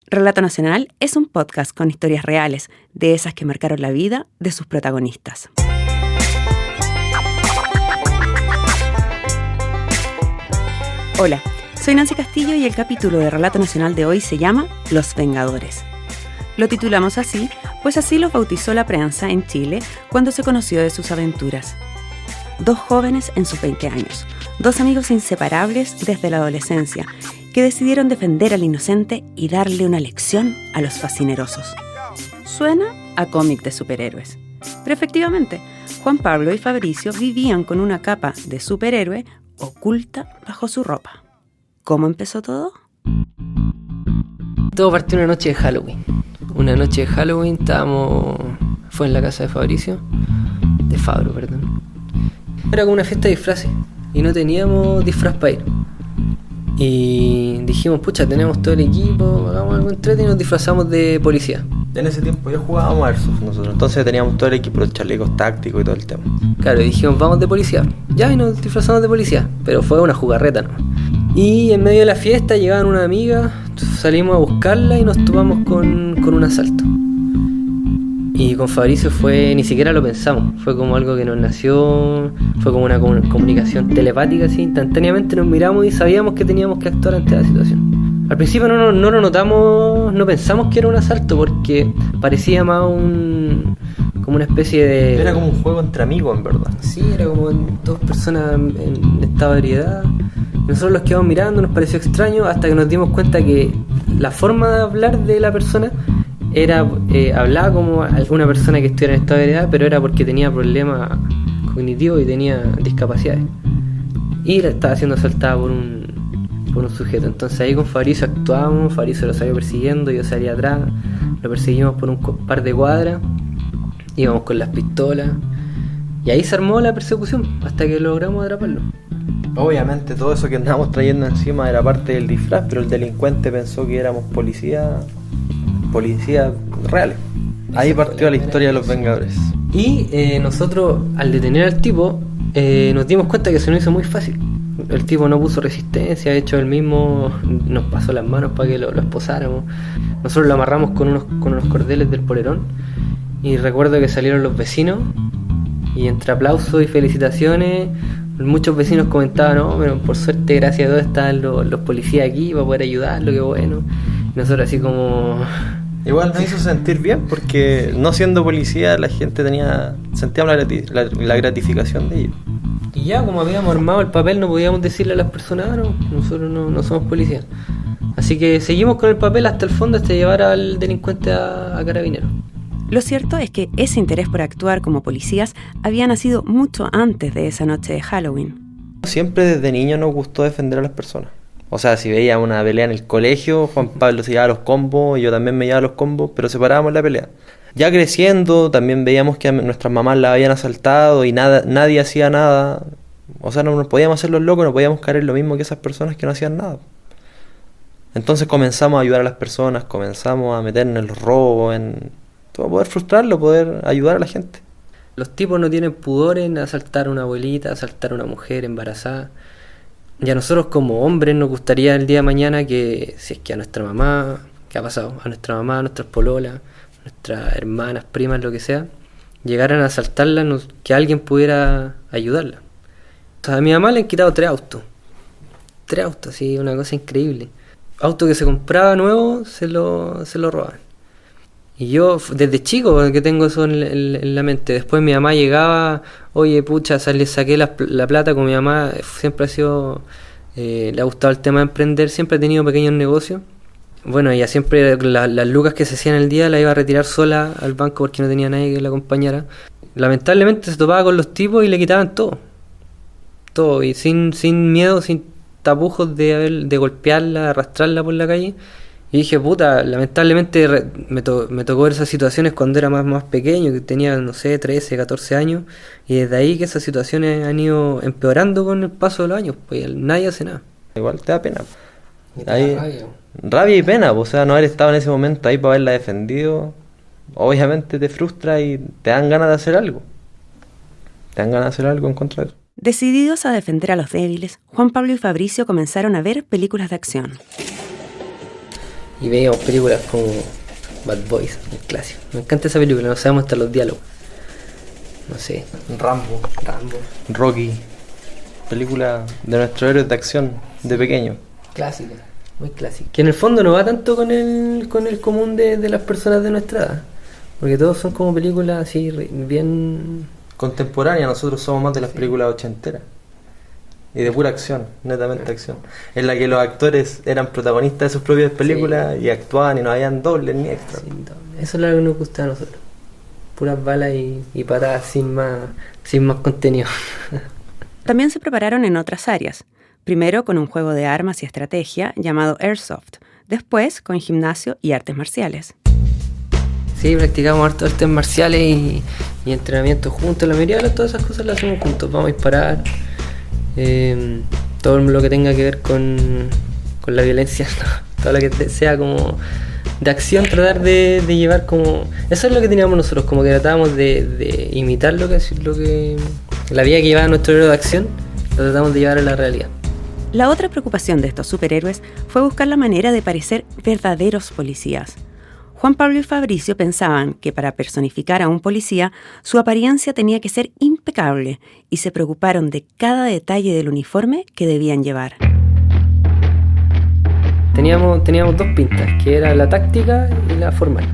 Relato Nacional es un podcast con historias reales, de esas que marcaron la vida de sus protagonistas. Hola, soy Nancy Castillo y el capítulo de Relato Nacional de hoy se llama Los Vengadores. Lo titulamos así, pues así los bautizó la prensa en Chile cuando se conoció de sus aventuras. Dos jóvenes en sus 20 años, dos amigos inseparables desde la adolescencia, que decidieron defender al inocente y darle una lección a los fascinerosos. Suena a cómic de superhéroes. Pero efectivamente, Juan Pablo y Fabricio vivían con una capa de superhéroe oculta bajo su ropa. ¿Cómo empezó todo? Todo partió una noche de Halloween. Una noche de Halloween fue en la casa de Fabricio, de Fabro, perdón. Era como una fiesta de disfraces y no teníamos disfraz para ir. Y dijimos, pucha, tenemos todo el equipo, hagamos algo entretenido y nos disfrazamos de policía. En ese tiempo ya jugábamos Airsoft nosotros, entonces teníamos todo el equipo, los chalecos tácticos y todo el tema. Claro, y dijimos, vamos de policía. Ya, y nos disfrazamos de policía, pero fue una jugarreta, ¿no? Y en medio de la fiesta llegaban una amiga, salimos a buscarla y nos topamos con un asalto. Y con Fabricio ni siquiera lo pensamos, fue como algo que nos nació, fue como una comunicación telepática, así, instantáneamente nos miramos y sabíamos que teníamos que actuar ante la situación. Al principio no lo notamos, no pensamos que era un asalto porque parecía más como una especie de... Era como un juego entre amigos, en verdad. Sí, era como dos personas en estado de ebriedad. Nosotros los quedamos mirando, nos pareció extraño hasta que nos dimos cuenta que la forma de hablar de la persona hablaba como alguna persona que estuviera en estado de ebriedad, pero era porque tenía problemas cognitivos y tenía discapacidades. Y la estaba siendo asaltada por un sujeto. Entonces ahí con Fabricio actuábamos, Fabricio lo salió persiguiendo, yo salí atrás, lo perseguimos por un par de cuadras, íbamos con las pistolas y ahí se armó la persecución hasta que logramos atraparlo. Obviamente todo eso que andábamos trayendo encima era parte del disfraz, pero el delincuente pensó que éramos policías reales. Ahí partió la historia de los Vengadores. Y nosotros al detener al tipo nos dimos cuenta que se nos hizo muy fácil. El tipo no puso resistencia, de hecho él mismo nos pasó las manos para que lo esposáramos. Nosotros lo amarramos con unos cordeles del polerón y recuerdo que salieron los vecinos y entre aplausos y felicitaciones muchos vecinos comentaban, no, pero por suerte gracias a Dios están los policías aquí para poder ayudarlo, qué bueno. Y nosotros así como... Igual nos hizo sentir bien porque no siendo policía la gente sentíamos la gratificación de ellos. Y ya como habíamos armado el papel no podíamos decirle a las personas, no, nosotros no somos policías. Así que seguimos con el papel hasta el fondo, hasta llevar al delincuente a Carabineros. Lo cierto es que ese interés por actuar como policías había nacido mucho antes de esa noche de Halloween. Siempre desde niño nos gustó defender a las personas. O sea, si veía una pelea en el colegio, Juan Pablo se llevaba los combos, yo también me llevaba los combos, pero separábamos la pelea. Ya creciendo, también veíamos que a nuestras mamás la habían asaltado y nadie hacía nada. O sea, no nos podíamos hacer los locos, no podíamos caer en lo mismo que esas personas que no hacían nada. Entonces comenzamos a ayudar a las personas, comenzamos a meternos en los robos, en todo, poder frustrarlo, poder ayudar a la gente. Los tipos no tienen pudor en asaltar a una abuelita, asaltar a una mujer embarazada. Y a nosotros como hombres nos gustaría el día de mañana que, si es que a nuestra mamá, ¿qué ha pasado? A nuestra mamá, a nuestras pololas, a nuestras hermanas, primas, lo que sea, llegaran a asaltarla, que alguien pudiera ayudarla. O sea, a mi mamá le han quitado 3 autos. 3 autos, sí, una cosa increíble. Auto que se compraba nuevo, se lo roban. Y yo, desde chico, que tengo eso en la mente. Después mi mamá llegaba, oye, pucha, saqué la plata con mi mamá. Siempre ha sido, le ha gustado el tema de emprender, siempre ha tenido pequeños negocios. Bueno, ella siempre, las lucas que se hacían el día las iba a retirar sola al banco porque no tenía nadie que la acompañara. Lamentablemente se topaba con los tipos y le quitaban todo. Todo, y sin miedo, sin tapujos de golpearla, arrastrarla por la calle. Y dije, puta, lamentablemente me tocó ver esas situaciones cuando era más pequeño, que tenía, no sé, 13, 14 años, y desde ahí que esas situaciones han ido empeorando con el paso de los años, pues nadie hace nada. Igual te da pena. Rabia y pena, pues, o sea, no haber estado en ese momento ahí para haberla defendido, obviamente te frustra y te dan ganas de hacer algo. Te dan ganas de hacer algo en contra de eso. Decididos a defender a los débiles, Juan Pablo y Fabricio comenzaron a ver películas de acción. Y veíamos películas como Bad Boys, un clásico. Me encanta esa película, no sabemos hasta los diálogos. No sé. Rambo, Rocky, película de nuestros héroes de acción de pequeño. Clásica, muy clásica. Que en el fondo no va tanto con el común de las personas de nuestra edad. Porque todos son como películas así bien... Contemporánea, nosotros somos más de las películas ochenteras. Y de pura acción, netamente acción. En la que los actores eran protagonistas de sus propias películas y actuaban y no habían dobles ni extras. Eso es lo que nos gusta a nosotros. Puras balas y patadas sin más contenido. También se prepararon en otras áreas. Primero con un juego de armas y estrategia llamado Airsoft. Después con gimnasio y artes marciales. Sí, practicamos harto artes marciales y entrenamiento juntos. La mayoría de todas esas cosas las hacemos juntos. Vamos a disparar. Todo lo que tenga que ver con la violencia, ¿no? Todo lo que sea como de acción, tratar de llevar como... Eso es lo que teníamos nosotros, como que tratábamos de imitar lo que la vida que llevaba nuestro héroe de acción, lo tratamos de llevar a la realidad. La otra preocupación de estos superhéroes fue buscar la manera de parecer verdaderos policías. Juan Pablo y Fabricio pensaban que para personificar a un policía, su apariencia tenía que ser impecable y se preocuparon de cada detalle del uniforme que debían llevar. Teníamos dos pintas, que era la táctica y la formal.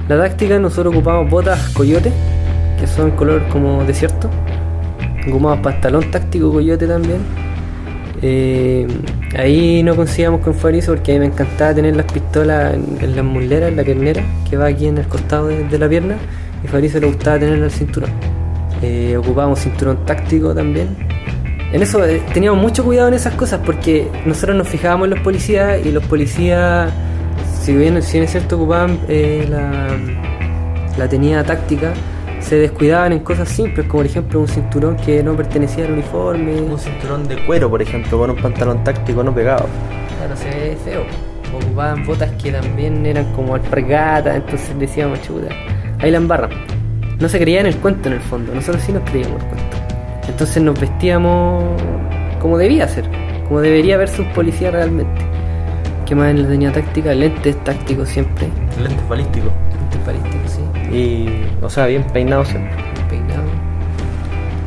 La táctica, nosotros ocupamos botas coyote, que son color como desierto. Ocupamos pantalón táctico coyote también. Ahí no conseguíamos con Fabricio porque a mí me encantaba tener las pistolas en las muleras, en la piernera, que va aquí en el costado de la pierna, y a Fabricio le gustaba tenerla al cinturón. Ocupábamos cinturón táctico también. En eso teníamos mucho cuidado en esas cosas porque nosotros nos fijábamos en los policías y los policías, si bien es cierto, ocupaban la tenida táctica, se descuidaban en cosas simples, como por ejemplo un cinturón que no pertenecía al uniforme. Un cinturón de cuero, por ejemplo, con un pantalón táctico no pegado. Claro, se ve feo. Ocupaban botas que también eran como alpargatas, entonces decíamos, chuta, ahí la embarran. No se creía en el cuento en el fondo, nosotros sí nos creíamos el cuento. Entonces nos vestíamos como debía ser, como debería verse un policía realmente. ¿Qué más en la tenía táctica? Lentes tácticos siempre. Lentes balísticos. Lentes balísticos, sí. Y, o sea, bien peinado siempre. Bien peinado.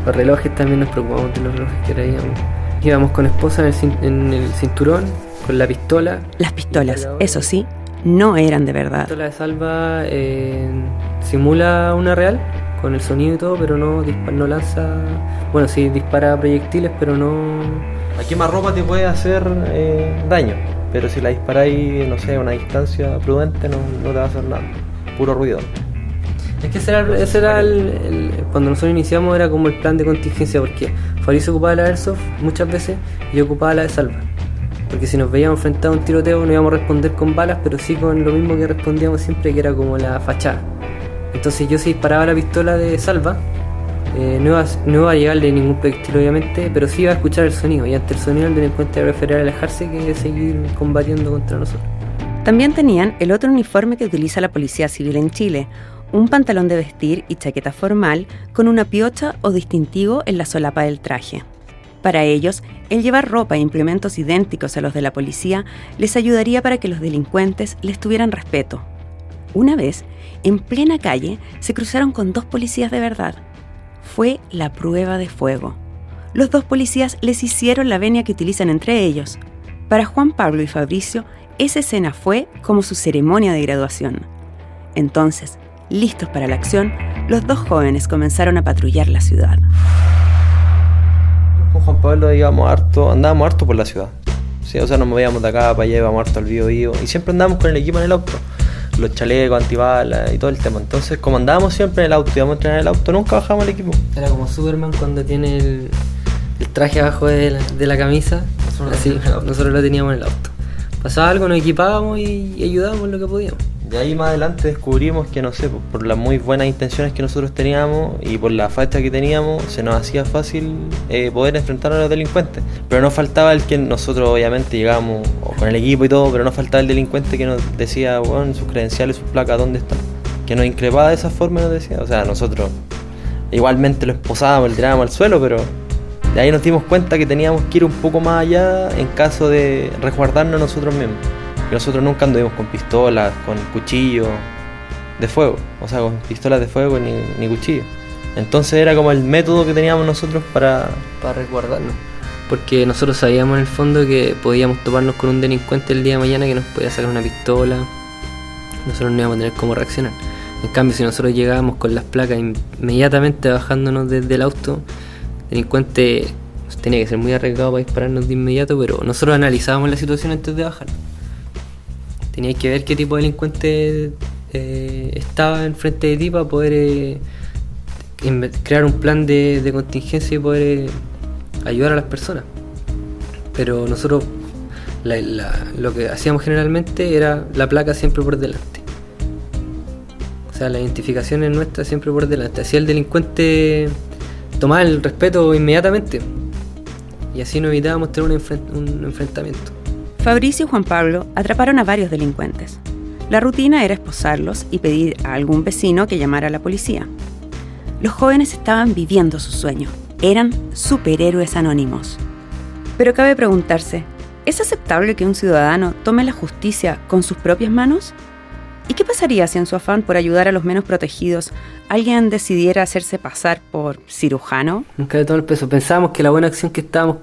Los relojes también nos preocupamos de los relojes que traíamos. Íbamos con esposa en el cinturón, con la pistola. Las pistolas, eso sí, no eran de verdad. La pistola de salva simula una real, con el sonido y todo, pero no lanza... Bueno, sí dispara proyectiles, pero no... A quemarropa te puede hacer daño, pero si la disparáis, no sé, a una distancia prudente no te va a hacer nada. Puro ruido. Es que ese era cuando nosotros iniciamos era como el plan de contingencia, porque Fabricio ocupaba la Airsoft muchas veces y yo ocupaba la de salva. Porque si nos veíamos frente a un tiroteo no íbamos a responder con balas, pero sí con lo mismo que respondíamos siempre, que era como la fachada. Entonces yo si disparaba la pistola de salva, no iba a llegarle ningún proyectil obviamente, pero sí iba a escuchar el sonido, y ante el sonido el delincuente iba a preferir alejarse que seguir combatiendo contra nosotros. También tenían el otro uniforme que utiliza la Policía Civil en Chile, un pantalón de vestir y chaqueta formal con una piocha o distintivo en la solapa del traje. Para ellos, el llevar ropa e implementos idénticos a los de la policía les ayudaría para que los delincuentes les tuvieran respeto. Una vez, en plena calle, se cruzaron con dos policías de verdad. Fue la prueba de fuego. Los dos policías les hicieron la venia que utilizan entre ellos. Para Juan Pablo y Fabricio, esa escena fue como su ceremonia de graduación. Entonces, listos para la acción, los dos jóvenes comenzaron a patrullar la ciudad. Con Juan Pablo andábamos harto por la ciudad. Sí, o sea, nos movíamos de acá para allá, íbamos harto al Bío, y siempre andábamos con el equipo en el auto. Los chalecos, antibalas y todo el tema. Entonces, como andábamos siempre en el auto, íbamos a entrenar en el auto, nunca bajamos el equipo. Era como Superman cuando tiene el traje abajo de la camisa. Así, nosotros lo teníamos en el auto. Pasaba algo, nos equipábamos y ayudábamos lo que podíamos. De ahí más adelante descubrimos que, no sé, por las muy buenas intenciones que nosotros teníamos y por la facha que teníamos, se nos hacía fácil poder enfrentar a los delincuentes. Pero no faltaba el que nosotros obviamente llegábamos con el equipo y todo, pero no faltaba el delincuente que nos decía, bueno, sus credenciales, sus placas, ¿dónde están? Que nos increpaba de esa forma, nos decía. O sea, nosotros igualmente lo esposábamos, lo tirábamos al suelo, pero de ahí nos dimos cuenta que teníamos que ir un poco más allá en caso de resguardarnos nosotros mismos. porque nosotros nunca anduvimos con pistolas, con cuchillos de fuego, o sea, con pistolas de fuego ni cuchillos. Entonces era como el método que teníamos nosotros para resguardarnos. Porque nosotros sabíamos en el fondo que podíamos toparnos con un delincuente el día de mañana que nos podía sacar una pistola. Nosotros no íbamos a tener cómo reaccionar. En cambio, si nosotros llegábamos con las placas inmediatamente bajándonos desde el auto, el delincuente tenía que ser muy arriesgado para dispararnos de inmediato, pero nosotros analizábamos la situación antes de bajar. Teníais que ver qué tipo de delincuente estaba enfrente de ti para poder crear un plan de contingencia y poder ayudar a las personas. Pero nosotros lo que hacíamos generalmente era la placa siempre por delante. O sea, la identificación es nuestra siempre por delante. Así el delincuente tomaba el respeto inmediatamente y así nos evitábamos tener un enfrentamiento. Fabricio y Juan Pablo atraparon a varios delincuentes. La rutina era esposarlos y pedir a algún vecino que llamara a la policía. Los jóvenes estaban viviendo su sueño. Eran superhéroes anónimos. Pero cabe preguntarse, ¿es aceptable que un ciudadano tome la justicia con sus propias manos? ¿Y qué pasaría si en su afán por ayudar a los menos protegidos alguien decidiera hacerse pasar por cirujano? Nunca le tomó el peso. Pensábamos que la buena acción que estábamos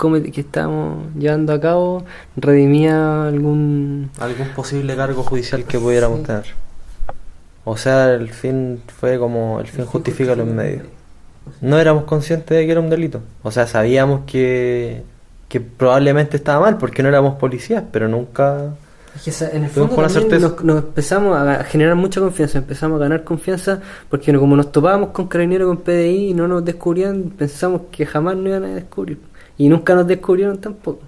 llevando a cabo redimía algún posible cargo judicial que pudiéramos tener. O sea, el fin fue como el fin justifica los medios. No éramos conscientes de que era un delito. O sea, sabíamos que probablemente estaba mal porque no éramos policías, pero nunca... Es que en el fondo nos empezamos a generar mucha confianza, empezamos a ganar confianza porque como nos topábamos con Carabineros, con PDI y no nos descubrían, pensamos que jamás nos iban a descubrir y nunca nos descubrieron tampoco.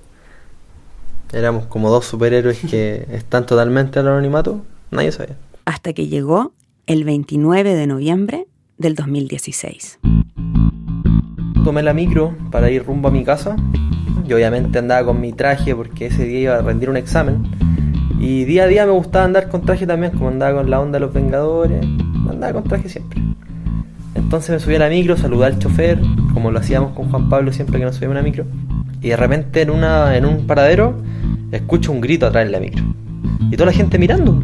Éramos como dos superhéroes que están totalmente al anonimato, nadie sabía. Hasta que llegó el 29 de noviembre del 2016. Tomé la micro para ir rumbo a mi casa. Yo obviamente andaba con mi traje porque ese día iba a rendir un examen. Y día a día me gustaba andar con traje también, como andaba con la onda de los Vengadores, andaba con traje siempre. Entonces me subí a la micro, saludé al chofer, como lo hacíamos con Juan Pablo siempre que nos subíamos a una micro. Y de repente en un paradero escucho un grito atrás en la micro. Y toda la gente mirando.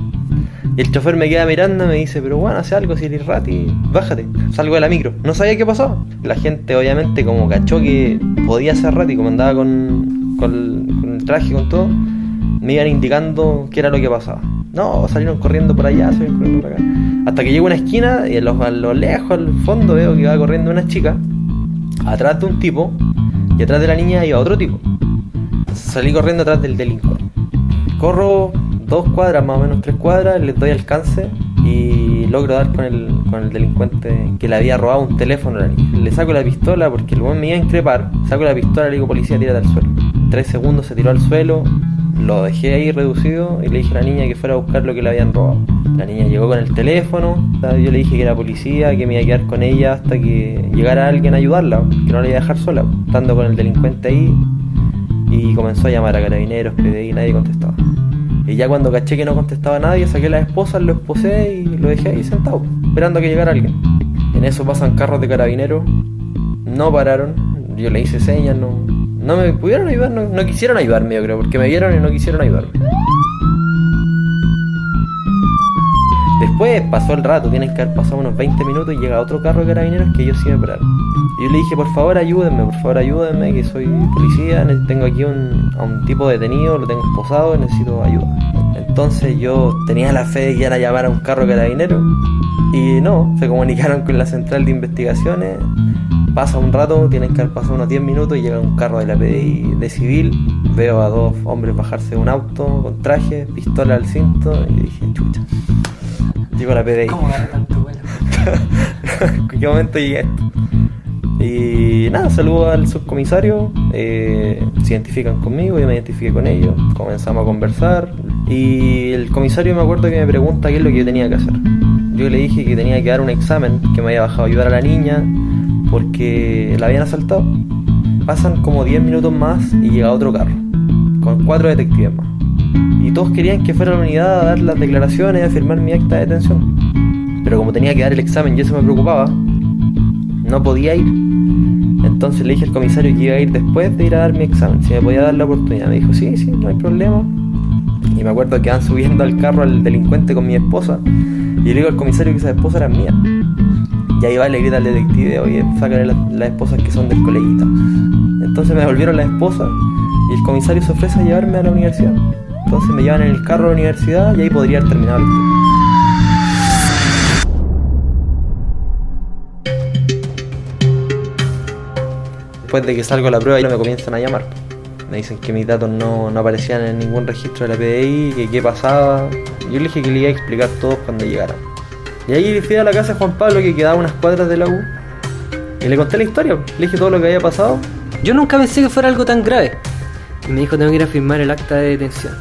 Y el chofer me queda mirando y me dice, pero bueno, hace algo, si eres rati, bájate. Salgo de la micro. No sabía qué pasaba. La gente obviamente como cachó que podía ser rati, como andaba con el traje, con todo, me iban indicando qué era lo que pasaba. No, salieron corriendo por allá, salieron corriendo por acá. Hasta que llego a una esquina y a lo lejos, al fondo, veo que va corriendo una chica atrás de un tipo y atrás de la niña iba otro tipo. Salí corriendo atrás del delincuente. Corro 2 cuadras, más o menos 3 cuadras, les doy alcance y logro dar con el delincuente que le había robado un teléfono a la niña. Le saco la pistola porque el buen me iba a increpar. Saco la pistola y le digo, policía, tírate al suelo. 3 segundos se tiró al suelo, lo dejé ahí reducido y le dije a la niña que fuera a buscar lo que le habían robado. La niña llegó con el teléfono, yo le dije que era policía, que me iba a quedar con ella hasta que llegara alguien a ayudarla, que no la iba a dejar sola, estando con el delincuente ahí. Y comenzó a llamar a Carabineros, PDI, nadie contestaba. Y ya cuando caché que no contestaba nadie, saqué a la esposa, lo esposé y lo dejé ahí sentado, esperando a que llegara alguien. En eso pasan carros de Carabineros, no pararon, yo le hice señas, no me pudieron ayudar, no quisieron ayudarme, yo creo, porque me vieron y no quisieron ayudarme. Después pasó el rato, tienen que haber pasado unos 20 minutos y llega otro carro de Carabineros que ellos sí me pararon. Y yo le dije, por favor ayúdenme, que soy policía, tengo aquí a un tipo detenido, lo tengo esposado, necesito ayuda. Entonces yo tenía la fe de que iban a llamar a un carro de Carabineros y no, se comunicaron con la central de investigaciones. Pasa un rato, tienen que haber pasado unos 10 minutos y llega un carro de la PDI de civil. Veo a 2 hombres bajarse de un auto con traje, pistola al cinto y dije, chucha. Llegó la PDI. ¿Cómo agarré tanto vuelo? ¿En qué momento llegué a esto? Y nada, saludo al subcomisario, se identifican conmigo, yo me identifiqué con ellos, comenzamos a conversar y el comisario me acuerdo que me pregunta qué es lo que yo tenía que hacer. Yo le dije que tenía que dar un examen, que me había bajado a ayudar a la niña porque la habían asaltado. Pasan como 10 minutos más y llega otro carro, con 4 detectives más. Y todos querían que fuera a la unidad a dar las declaraciones, a firmar mi acta de detención. Pero como tenía que dar el examen y eso me preocupaba, no podía ir. Entonces le dije al comisario que iba a ir después de ir a dar mi examen, si me podía dar la oportunidad. Me dijo, sí, no hay problema. Y me acuerdo que van subiendo al carro al delincuente con mi esposa. Y le digo al comisario que esa esposa era mía. Y ahí va y le grita al detective: oye, sácale las esposas que son del coleguita. Entonces me devolvieron las esposas y el comisario se ofrece a llevarme a la universidad. Entonces me llevan en el carro a la universidad y ahí podría haber terminado la historia. Después de que salgo a la prueba, me comienzan a llamar. Me dicen que mis datos no aparecían en ningún registro de la PDI, que qué pasaba. Yo le dije que le iba a explicar todo cuando llegaran. Y ahí fui a la casa de Juan Pablo, que quedaba a unas cuadras de la U, y le conté la historia, le dije todo lo que había pasado. Yo nunca pensé que fuera algo tan grave. Y me dijo: tengo que ir a firmar el acta de detención.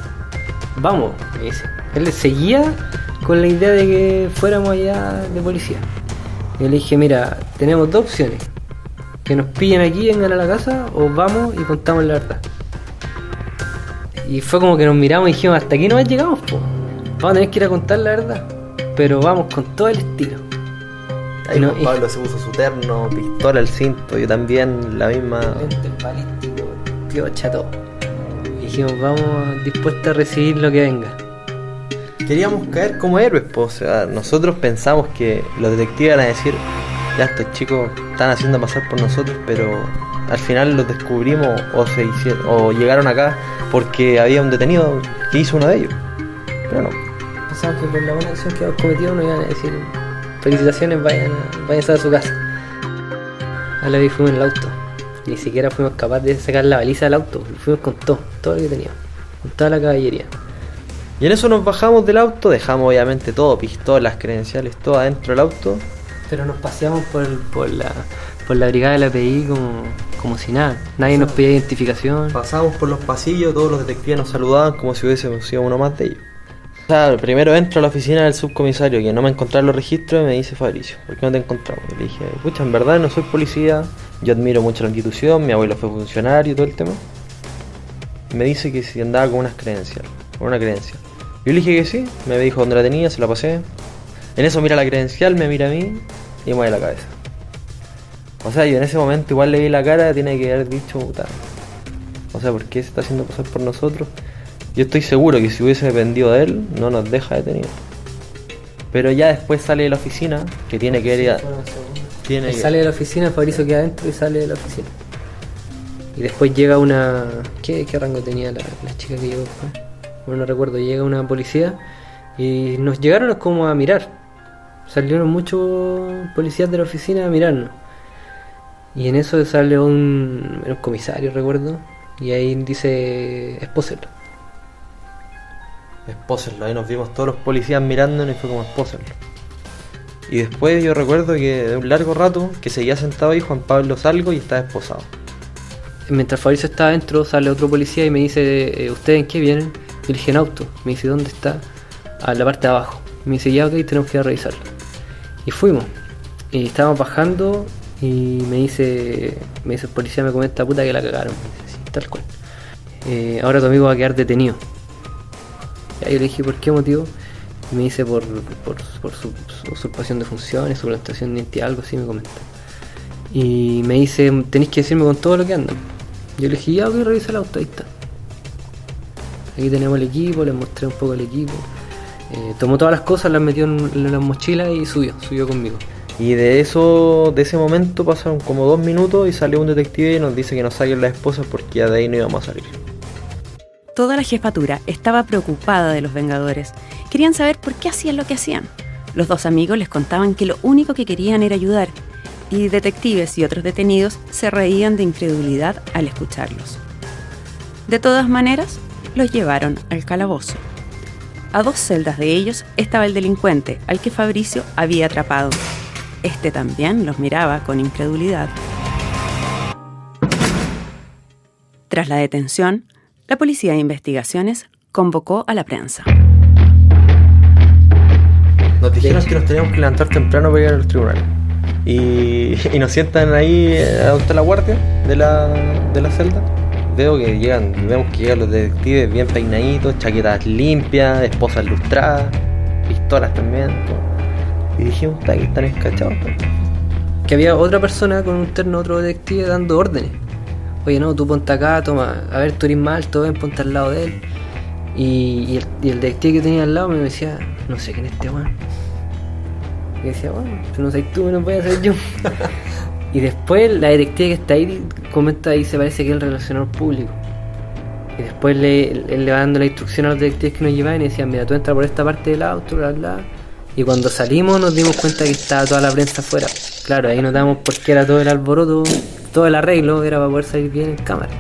Vamos, me dice. Él seguía con la idea de que fuéramos allá de policía. Y yo le dije: mira, tenemos dos opciones. Que nos pillen aquí, vengan a la casa, o vamos y contamos la verdad. Y fue como que nos miramos y dijimos: hasta aquí no llegamos, po. Vamos a tener que ir a contar la verdad, pero vamos con todo el estilo. Ahí Juan Pablo se puso su terno, pistola al cinto, yo también la misma. Lentes balísticos, piocha, todo. Y dijimos: vamos dispuestos a recibir lo que venga. Queríamos caer como héroes, po. O sea, nosotros pensamos que los detectives iban a decir: ya, estos chicos están haciendo pasar por nosotros, pero al final los descubrimos o llegaron acá porque había un detenido que hizo uno de ellos. Pero no. Pensamos que por la buena acción que hemos cometido nos iban a decir: felicitaciones, vayan a su casa. A la vez fuimos en el auto. Ni siquiera fuimos capaces de sacar la baliza del auto. Fuimos con todo lo que teníamos, con toda la caballería. Y en eso nos bajamos del auto, dejamos obviamente todo, pistolas, credenciales, todo adentro del auto. Pero nos paseamos por la brigada de la PI como si nada. Nadie nos pedía identificación. Pasamos por los pasillos, todos los detectives nos saludaban como si hubiésemos sido uno más de ellos. O sea, primero entro a la oficina del subcomisario, que no me encontraron los registros, y me dice: Fabricio, ¿por qué no te encontramos? Y le dije: pucha, en verdad no soy policía, yo admiro mucho la institución, mi abuelo fue funcionario y todo el tema. Y me dice que si andaba con una credencia. Yo le dije que sí, me dijo dónde la tenía, se la pasé. En eso mira la credencial, me mira a mí y mueve la cabeza. O sea, yo en ese momento igual le vi la cara, tiene que haber dicho: puta, o sea, ¿por qué se está haciendo pasar por nosotros? Yo estoy seguro que si hubiese dependido de él, no nos deja detenido. Pero ya después sale de la oficina, que tiene que ir a... Sale de la oficina, Fabricio queda adentro y sale de la oficina. Y después llega una... ¿Qué rango tenía la chica que llegó después? Bueno, no recuerdo. Llega una policía y nos llegaron como a mirar. Salieron muchos policías de la oficina a mirarnos. Y en eso sale un comisario, recuerdo. Y ahí dice: espósenlo. Espósenlo, ahí nos vimos todos los policías mirándonos y fue como: espósenlo. Y después yo recuerdo que de un largo rato que seguía sentado ahí, Juan Pablo salgo y estaba esposado. Mientras Fabricio estaba adentro, sale otro policía y me dice: ¿ustedes en qué vienen? Yo le dije: en auto. Me dice: ¿dónde está? A la parte de abajo. Me dice: ya, ok, tenemos que ir a revisarlo. Y fuimos. Y estábamos bajando y me dice el policía, me comenta: puta que la cagaron. Me dice: sí, tal cual. Ahora tu amigo va a quedar detenido. Y ahí yo le dije: ¿por qué motivo? Y me dice: por su usurpación de funciones, suplantación de identidad, algo así me comenta. Y me dice: tenéis que decirme con todo lo que andan. Yo le dije: ya, ok, revisa el auto, ahí está. Aquí tenemos el equipo, les mostré un poco el equipo. Tomó todas las cosas, las metió en la mochila y subió conmigo. Y de ese momento pasaron como 2 minutos y salió un detective y nos dice que nos saquen las esposas porque ya de ahí no íbamos a salir. Toda la jefatura estaba preocupada de los Vengadores. Querían saber por qué hacían lo que hacían. Los dos amigos les contaban que lo único que querían era ayudar, y detectives y otros detenidos se reían de incredulidad al escucharlos. De todas maneras, los llevaron al calabozo. A 2 celdas de ellos estaba el delincuente al que Fabricio había atrapado. Este también los miraba con incredulidad. Tras la detención, la Policía de Investigaciones convocó a la prensa. Nos dijeron que nos teníamos que levantar temprano para ir a los tribunales. Y nos sientan ahí a donde está la guardia de la celda. Vemos que llegan los detectives bien peinaditos, chaquetas limpias, esposas lustradas, pistolas también, todo. Y dijimos: que están escachados. Que había otra persona con un terno, otro detective dando órdenes. Oye, no, tú ponte acá, toma, a ver, tú eres más alto, ven, ponte al lado de él. Y el detective que tenía al lado me decía, no sé quién es este weón. Y decía, bueno, si no soy tú, no voy a ser yo. Y después la detective que está ahí comenta y se parece que es el relacionador público. Y después él le va dando la instrucción a los detectives que nos llevaban y decían, mira, tú entras por esta parte del auto, bla, bla. Y cuando salimos nos dimos cuenta que estaba toda la prensa afuera. Claro, ahí notamos por qué era todo el alboroto, todo el arreglo, era para poder salir bien en cámara.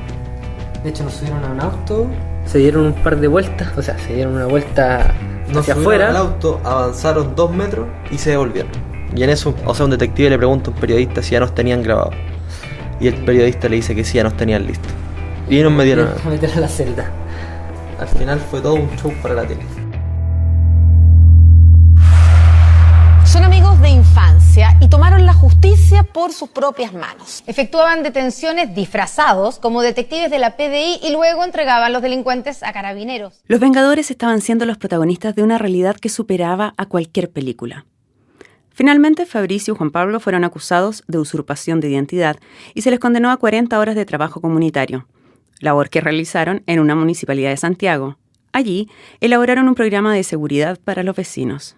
De hecho nos subieron a un auto, se dieron un par de vueltas, o sea, se dieron una vuelta hacia afuera. Al auto, avanzaron 2 metros y se devolvieron. Y en eso, o sea, un detective le pregunta a un periodista si ya nos tenían grabado. Y el periodista le dice que sí, ya nos tenían listos. Y nos metieron a meter a la celda. Al final fue todo un show para la tele. Son amigos de infancia y tomaron la justicia por sus propias manos. Efectuaban detenciones disfrazados como detectives de la PDI y luego entregaban los delincuentes a carabineros. Los Vengadores estaban siendo los protagonistas de una realidad que superaba a cualquier película. Finalmente, Fabricio y Juan Pablo fueron acusados de usurpación de identidad y se les condenó a 40 horas de trabajo comunitario, labor que realizaron en una municipalidad de Santiago. Allí, elaboraron un programa de seguridad para los vecinos.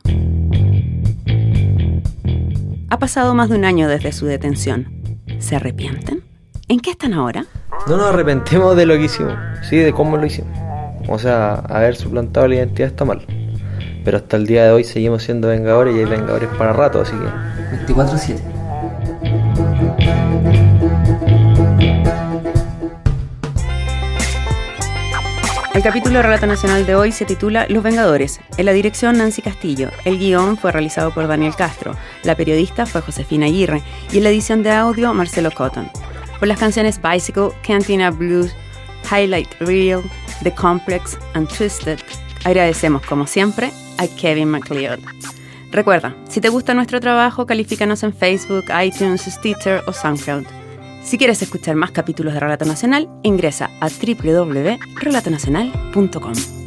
Ha pasado más de un año desde su detención. ¿Se arrepienten? ¿En qué están ahora? No nos arrepentimos de lo que hicimos, sí, de cómo lo hicimos. O sea, haber suplantado la identidad está mal. Pero hasta el día de hoy seguimos siendo Vengadores y hay Vengadores para rato, así que... 24/7. El capítulo de Relato Nacional de hoy se titula Los Vengadores. En la dirección, Nancy Castillo. El guión fue realizado por Daniel Castro. La periodista fue Josefina Aguirre. Y en la edición de audio, Marcelo Cotton. Por las canciones Bicycle, Cantina Blues, Highlight Reel, The Complex and Twisted, agradecemos, como siempre, a Kevin MacLeod. Recuerda, si te gusta nuestro trabajo, califícanos en Facebook, iTunes, Stitcher o SoundCloud. Si quieres escuchar más capítulos de Relato Nacional, ingresa a www.relatonacional.com.